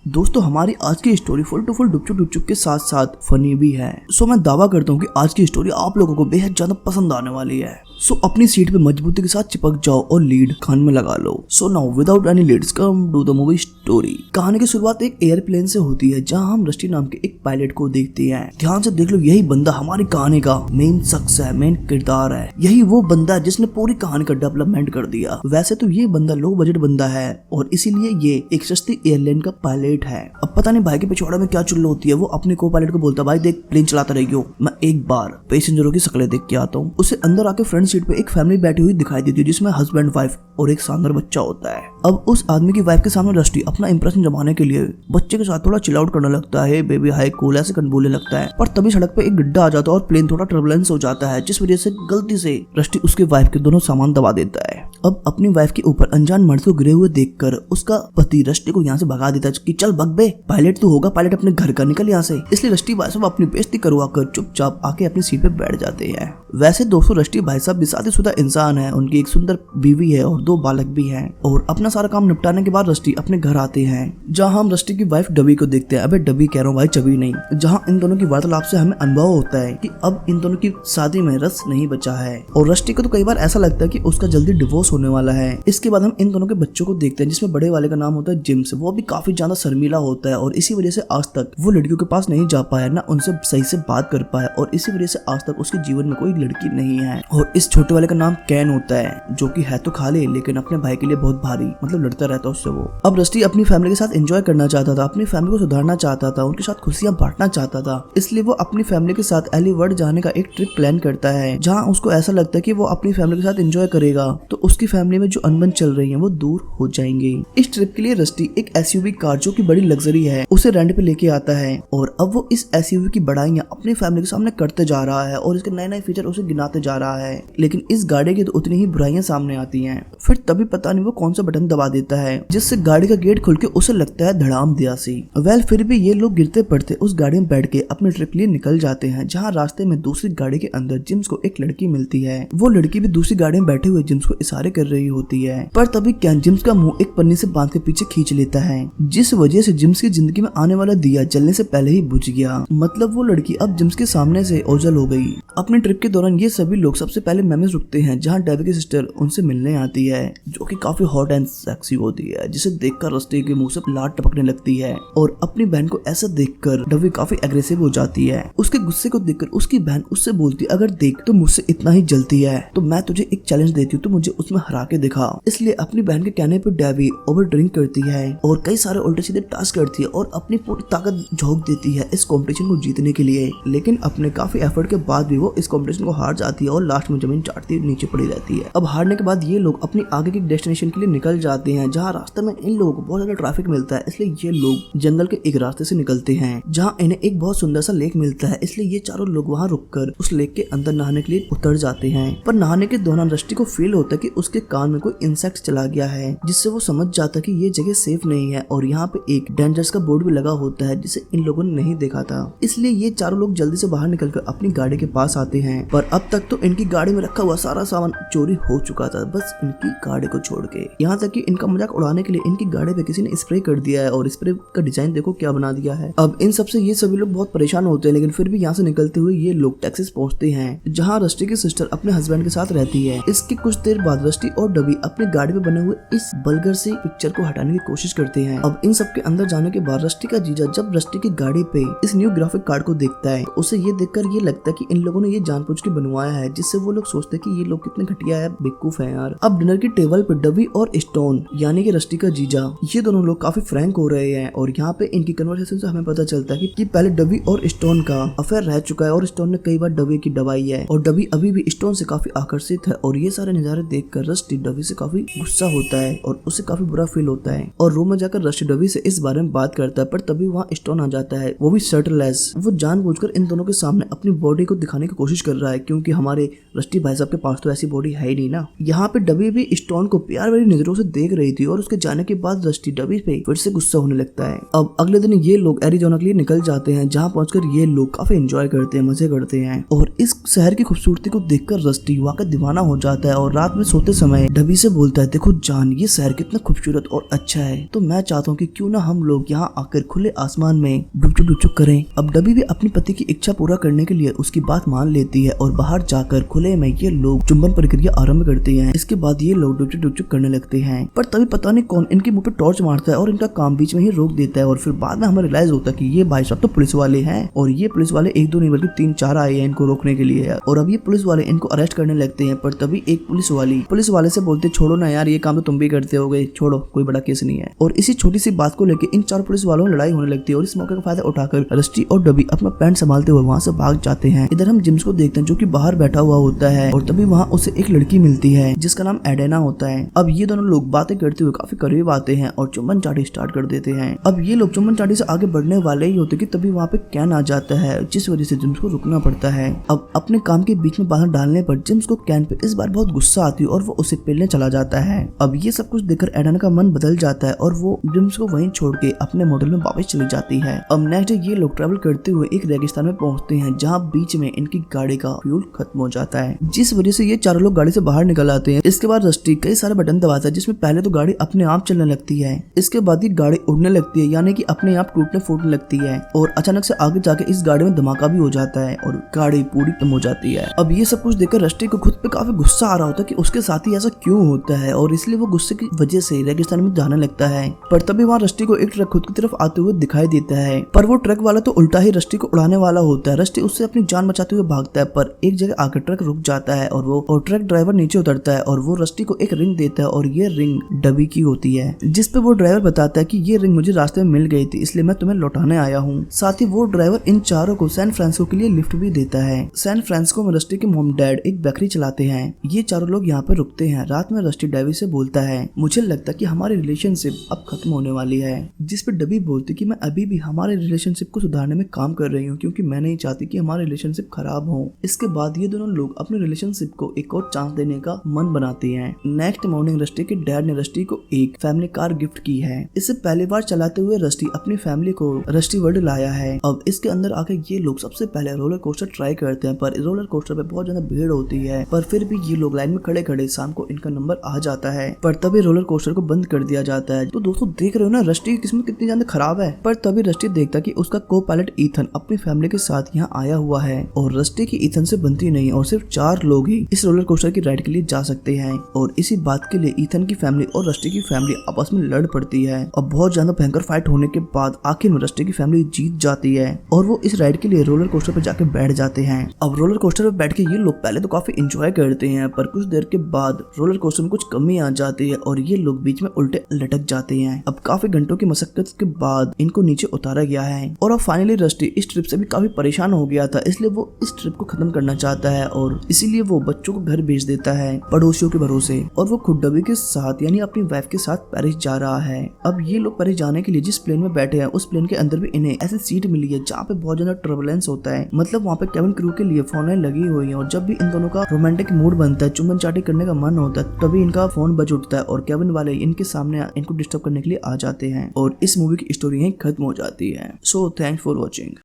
दोस्तों हमारी आज की स्टोरी फुल टू फुल डुपचुक के साथ साथ फनी भी है। सो मैं दावा करता हूँ कि आज की स्टोरी आप लोगों को बेहद ज्यादा पसंद आने वाली है। सो अपनी सीट पे मजबूती के साथ चिपक जाओ और लीड कान में लगा लो। So now without any let's come to the movie story. कहानी की शुरुआत एक एयरप्लेन से होती है जहां हम रस्टी नाम के एक पायलट को देखते हैं। ध्यान से देख लो, यही बंदा हमारी कहानी का मेन शख्स है, मेन किरदार है। यही वो बंदा है जिसने पूरी कहानी का डेवलपमेंट कर दिया। वैसे तो ये बंदा लो बजट बंदा है और इसीलिए ये एक सस्ती एयरलाइन का पायलट है। अब पता नहीं भाई के पिछवाड़े में क्या चुल्ल होती है। वो अपने को पायलट को बोलता, भाई देख प्लेन चलाता रहियो, मैं एक बार पैसेंजरों की शक्लें देख के आता हूँ। उसे अंदर आके फ्रंट सीट पे एक फैमिली बैठी हुई दिखाई देती है जिसमें हस्बैंड वाइफ और एक शानदार बच्चा होता है। अब उस आदमी की वाइफ के सामने रस्टी अपना इंप्रेशन जमाने के लिए बच्चे के साथ थोड़ा चिल आउट करने लगता है, बेबी हाई कूल ऐसे बोलने लगता है। पर तभी सड़क पे एक गड्ढा आ जाता है और प्लेन थोड़ा टर्बुलेंस हो जाता है, जिस वजह से गलती से रस्टी उसके वाइफ के दोनों सामान दबा देता है। अब अपनी वाइफ के ऊपर अनजान मर्द को गिरे हुए देखकर उसका पति रस्टी को यहाँ से भगा देता है कि चल भग बे, पायलट तो होगा, पायलट अपने घर का निकल यहाँ से। इसलिए रस्टी भाई साहब अपनी बेइज्जती करवा कर चुपचाप आके अपनी सीट पे बैठ जाते हैं। वैसे दोस्तों रस्टी भाई साहब भी शादीशुदा इंसान है, उनकी एक सुंदर बीवी है और 2 बालक भी हैं। और अपना सारा काम निपटाने के बाद रस्टी अपने घर आते हैं जहाँ हम रस्टी की वाइफ डबी को देखते हैं। अबे डबी कह रहा हूँ भाई, चबी नहीं। जहाँ इन दोनों की वार्तालाप से हमें अनुभव होता है कि अब इन दोनों की शादी में रस नहीं बचा है और रस्टी को तो कई बार ऐसा लगता है कि उसका जल्दी डिवोर्स होने वाला है। इसके बाद हम इन दोनों के बच्चों को देखते हैं जिसमें बड़े वाले का नाम होता है जिम्स। वो भी काफी ज्यादा शर्मीला होता है और इसी वजह से आज तक वो लड़कियों के पास नहीं जा पाया, ना उनसे सही से बात कर पाया और इसी वजह से आज तक उसके जीवन में कोई लड़की नहीं है। और इस छोटे वाले का नाम कैन होता है जो कि है तो खाली लेकिन अपने भाई के लिए बहुत भारी, मतलब लड़ता रहता है उससे वो। अब रस्टी अपनी फैमिली के साथ एंजॉय करना चाहता था, अपनी फैमिली को सुधारना चाहता था, उनके साथ खुशियां बांटना चाहता था। इसलिए वो अपनी फैमिली के साथ एलिवर्ड जाने का एक ट्रिप प्लान करता है जहाँ उसको ऐसा लगता है कि वो अपनी फैमिली के साथ एंजॉय करेगा तो उसकी फैमिली में जो अनबन चल रही है वो दूर हो जाएंगे। इस ट्रिप के लिए रस्टी एक एसयूवी कार जो की बड़ी लग्जरी है उसे रेंट पे लेके आता है और अब वो इस एसयूवी की बढ़ाइयां अपनी फैमिली के सामने करते जा रहा है और इसके नए नए फीचर उसे गिनाते जा रहा है। लेकिन इस गाड़ी की तो उतनी ही बुराइयां सामने आती हैं। फिर तभी पता नहीं वो कौन सा बटन दबा देता है जिससे गाड़ी का गेट खुल के उसे लगता है धड़ाम दिया सी। वेल फिर भी ये लोग गिरते पड़ते उस गाड़ी में बैठ के अपने ट्रिप लिए निकल जाते हैं जहाँ रास्ते में दूसरी गाड़ी के अंदर जिम्स को एक लड़की मिलती है। वो लड़की भी दूसरी गाड़ी में बैठे हुए जिम्स को इशारे कर रही होती है पर तभी क्या जिम्स का मुंह एक पन्नी से बांध के पीछे खींच लेता है जिस वजह से जिम्स की जिंदगी में आने वाला दिया जलने से पहले ही बुझ गया। मतलब वो लड़की अब जिम्स के सामने से ओझल हो गई। अपने ट्रिप के दौरान ये सभी लोग सबसे पहले मेमेस रुकते हैं जहाँ डेवी की सिस्टर उनसे मिलने आती है जो कि काफी हॉट एंड सेक्सी होती है, जिसे देखकर रस्टी के मुंह से लार टपकने लगती है और अपनी बहन को ऐसा देखकर डेवी काफी एग्रेसिव हो जाती है। उसके गुस्से को देखकर उसकी बहन उससे बोलती है, अगर देख तो मुझसे इतना ही जलती है तो मैं तुझे एक चैलेंज देती हूँ, तो मुझे उसमें हरा के दिखा। इसलिए अपनी बहन के कहने पर डेवी ओवर ड्रिंक करती है और कई सारे उल्टे सीधे टास्क करती है और अपनी पूरी ताकत झोंक देती है इस कंपटीशन को जीतने के लिए। लेकिन अपने काफी एफर्ट के बाद भी वो इस कंपटीशन को हार जाती है और लास्ट में जमीन चाटती नीचे पड़ी रहती है। अब हारने के बाद ये लोग अपनी आगे के डेस्टिनेशन के लिए निकल जाते हैं जहाँ रास्ते में इन लोगों को बहुत ज्यादा ट्रैफिक मिलता है। इसलिए ये लोग जंगल के एक रास्ते से निकलते हैं जहाँ इन्हें एक बहुत सुंदर सा लेक मिलता है। इसलिए ये चारों लोग वहाँ रुककर उस लेक के अंदर नहाने के लिए उतर जाते हैं। पर नहाने के दौरान रस्टी को फील होता है कि उसके कान में कोई इंसेक्ट चला गया है जिससे वो समझ जाता है कि ये जगह सेफ नहीं है और यहाँ पे एक डेंजरस का बोर्ड भी लगा होता है जिसे इन लोगों ने नहीं देखा था। इसलिए ये चारों लोग जल्दी से बाहर निकलकर अपनी गाड़ी के पास आते हैं पर अब तक तो इनकी गाड़ी में रखा हुआ सारा सामान चोरी हो चुका था, बस इनकी गाड़ी को छोड़ के। यहाँ तक कि इनका मजाक उड़ाने के लिए इनकी गाड़ी पे किसी ने स्प्रे कर दिया है और स्प्रे का डिजाइन देखो क्या बना दिया है। अब इन सबसे ये सभी लोग बहुत परेशान होते हैं लेकिन फिर भी यहाँ से निकलते हुए ये लोग टेक्सास पहुँचते हैं जहाँ रस्टी की सिस्टर अपने हस्बैंड के साथ रहती है। इसके कुछ देर बाद रस्टी और डबी अपनी गाड़ी पे बने हुए इस बल्गर से पिक्चर को हटाने की कोशिश करते हैं। अब इन सब के अंदर जाने के बाद रस्टी का जीजा जब रस्टी की गाड़ी पे इस न्यू ग्राफिक कार्ड को देखता है तो उसे ये देखकर ये लगता है कि इन लोगों ने ये जानबूझ के बनवाया है, जिससे वो लोग सोचते हैं कि ये लोग कितने घटिया है, बेवकूफ है यार। अब डिनर की टेबल पे डबी और स्टोन यानी कि रस्टी का जीजा ये दोनों लोग काफी फ्रैंक हो रहे हैं और यहाँ पे इनकी कन्वर्सेशन से हमें पता चलता है कि पहले डबी और स्टोन का अफेयर रह चुका है और स्टोन ने कई बार डबी की दबाई है और डबी अभी भी स्टोन से काफी आकर्षित है। और ये सारे नजारे देखकर रस्टी डबी से काफी गुस्सा होता है और उसे काफी बुरा फील होता है और रूम में जाकर रस्टी डबी से इस बारे में बात करता है पर तभी वहाँ स्टोन आ जाता है, वो भी शर्टलेस। वो जानबूझकर इन दोनों के सामने अपनी बॉडी को दिखाने की कोशिश कर रहा है क्योंकि हमारे रस्टी भाई साहब के पास तो ऐसी बॉडी है ही नहीं ना। यहाँ पे डबी भी स्टोन को प्यार भरी नजरों से देख रही थी और उसके जाने के बाद रस्टी डबी पे फिर से गुस्सा होने लगता है। अब अगले दिन ये लोग एरिजोना के लिए निकल जाते हैं, जहाँ पहुंचकर ये लोग काफी एंजॉय करते हैं, मजे करते हैं और इस शहर की खूबसूरती को देखकर रस्टी वाकई दीवाना हो जाता है और रात में सोते समय डबी से बोलता है, देखो जान, ये शहर कितना खूबसूरत और अच्छा है, तो मैं चाहता हूँ कि क्यों ना हम लोग यहाँ आकर खुले आसमान में डुबचुक करें। अब डबी भी अपनी पति की इच्छा पूरा करने के लिए उसकी बात मान लेती है और बाहर जाकर खुले में ये लोग चुंबन प्रक्रिया आरंभ करते हैं। इसके बाद ये लोग डुबचुक करने लगते हैं, पर तभी पता नहीं कौन इनके मुंह पे टॉर्च मारता है और इनका काम बीच में ही रोक देता है और फिर बाद में हमें रियलाइज होता है कि ये भाई साहब तो पुलिस वाले हैं और ये पुलिस वाले एक दो नहीं बल्कि 3-4 आए हैं इनको रोकने के लिए और अब ये पुलिस वाले इनको अरेस्ट करने लगते हैं। पर तभी एक पुलिस वाले से बोलते, छोड़ो ना यार, ये काम तो तुम भी करते होगे, छोड़ो, कोई बड़ा केस नहीं है। और इसी छोटी सी बात को लेकर इन 4 पुलिस वालों में लड़ाई होने लगती है और इस मौके का फायदा उठाकर रस्टी और डबी अपना पैंट संभालते हुए वहाँ से भाग जाते हैं। इधर हम जिम्स को देखते हैं जो कि बाहर बैठा हुआ होता है और तभी वहाँ उसे एक लड़की मिलती है जिसका नाम एडेना होता है। अब ये दोनों लोग बातें करते हुए काफी करीब आते हैं और चुम्बन चाटी स्टार्ट कर देते हैं। अब ये लोग चुम्बन चाटी से आगे बढ़ने वाले ही होते कि तभी वहाँ पे कैन आ जाता है, जिस वजह से जिम्स को रुकना पड़ता है। अब अपने काम के बीच में बाहर डालने पर जिम्स को कैन पे इस बार बहुत गुस्सा आती है और वो उसे पेलने चला जाता है। अब ये सब कुछ देखकर एडेना का मन बदल जाता है और वो जिम्स को वहीं छोड़ के अपने मॉडल में वापस चली जाती है। अब नेक्स्ट डे ये लोग ट्रैवल करते हुए एक रेगिस्तान में पहुंचते हैं, जहाँ बीच में इनकी गाड़ी का फ्यूल खत्म हो जाता है, जिस वजह से ये चारों लोग गाड़ी से बाहर निकल आते हैं। इसके बाद रस्टी कई सारे बटन दबाता है, जिसमें पहले तो गाड़ी अपने आप चलने लगती है, इसके बाद ये गाड़ी उड़ने लगती है, यानी कि अपने आप टूटने फूटने लगती है और अचानक से आगे जाके इस गाड़ी में धमाका भी हो जाता है और गाड़ी पूरी खत्म हो जाती है। अब ये सब कुछ देखकर रस्टी को खुद पे काफी गुस्सा आ रहा होता है कि उसके साथ ही ऐसा क्यों होता है और इसलिए वो गुस्से की वजह से रेगिस्तान में जाने लगता है। पर तभी वहाँ रस्टी को एक ट्रक खुद की तरफ आते हुए दिखाई देता है, पर वो ट्रक वाला तो उल्टा ही रस्टी को उड़ाने वाला होता है। रस्टी उससे अपनी जान बचाते हुए भागता है, पर एक जगह आकर ट्रक रुक जाता है और ट्रक ड्राइवर नीचे उतरता है और वो रस्टी को एक रिंग देता है और ये रिंग डबी की होती है, जिस पे वो ड्राइवर बताता है कि ये रिंग मुझे रास्ते में मिल गई थी, इसलिए मैं तुम्हें लौटाने आया हूँ। साथ ही वो ड्राइवर इन चारों को सैन फ्रांसिस्को के लिए लिफ्ट भी देता है। सैन फ्रांसिस्को में रस्टी के मॉम डैड एक बेकरी चलाते हैं। ये चारों लोग यहाँ पे रुकते हैं। रात में रस्टी डबी से बोलता है, मुझे लगता है कि हमारी रिलेशनशिप अब खत्म होने वाली है, जिस पे डबी बोलती कि मैं अभी भी हमारे रिलेशनशिप को सुधारने में काम कर रही हूँ क्योंकि मैं नहीं चाहती कि हमारी रिलेशनशिप खराब हो। इसके बाद ये दोनों लोग अपने रिलेशनशिप को एक और चांस देने का मन बनाते हैं। नेक्स्ट मॉर्निंग रस्टी के डैड ने रस्टी को एक फैमिली कार गिफ्ट की है। इसे पहली बार चलाते हुए रस्टी अपनी फैमिली को रस्टी वर्ल्ड लाया है। अब इसके अंदर आके ये लोग सबसे पहले रोलर कोस्टर ट्राई करते हैं, पर रोलर कोस्टर पे बहुत ज्यादा भीड़ होती है, पर फिर भी ये लोग लाइन में खड़े खड़े शाम को इनका नंबर आ जाता है, पर तभी रोलर कोस्टर को बंद कर दिया जाता है। तो दोस्तों देख रहे हो ना रस्टी की किस्मत कितनी ज्यादा खराब है। पर तभी रस्टी देखता कि उसका को पायलट ईथन अपनी फैमिली के साथ यहाँ आया हुआ है और रस्टी की ईथन से बनती नहीं और सिर्फ 4 लोग ही इस रोलर कोस्टर की राइड के लिए जा सकते हैं और इसी बात के लिए ईथन की फैमिली और रस्टी की फैमिली आपस में लड़ पड़ती है और बहुत ज्यादा भयंकर फाइट होने के बाद आखिर में रस्टी की फैमिली जीत जाती है और वो इस राइड के लिए रोलर कोस्टर पे जाके बैठ जाते हैं। अब रोलर कोस्टर पे बैठ के ये लोग पहले तो काफी एंजॉय करते हैं, पर कुछ देर के बाद रोलर कोस्टर में कुछ कमी आ जाती है और ये लोग बीच में उल्टे लटक जाते हैं। अब काफी घंटों की मशक्कत के बाद इनको नीचे उतारा गया है और अब फाइनली रस्टी इस ट्रिप से भी काफी परेशान हो गया था, इसलिए वो इस ट्रिप को खत्म करना चाहता है और इसीलिए वो बच्चों को घर भेज देता है पड़ोसियों के भरोसे और वो खुद डबी के साथ यानी अपनी वाइफ के साथ पेरिस जा रहा है। अब ये लोग पेरिस जाने के लिए जिस प्लेन में बैठे हैं उस प्लेन के अंदर भी इन्हें ऐसी सीट मिली है जहाँ पे बहुत ज्यादा टर्बुलेंस होता है, मतलब वहाँ पे केबिन क्रू के लिए फोन लगी हुई है और जब भी इन दोनों का रोमांटिक मूड बनता है, चुम्बन चाटी करने का मन होता है, तभी इनका फोन बज उठता है और केबिन वाले इनके सामने इनको डिस्टर्ब करने के लिए आ जाते हैं और इस मूवी की स्टोरी यहीं खत्म हो जाती है। So thanks for watching.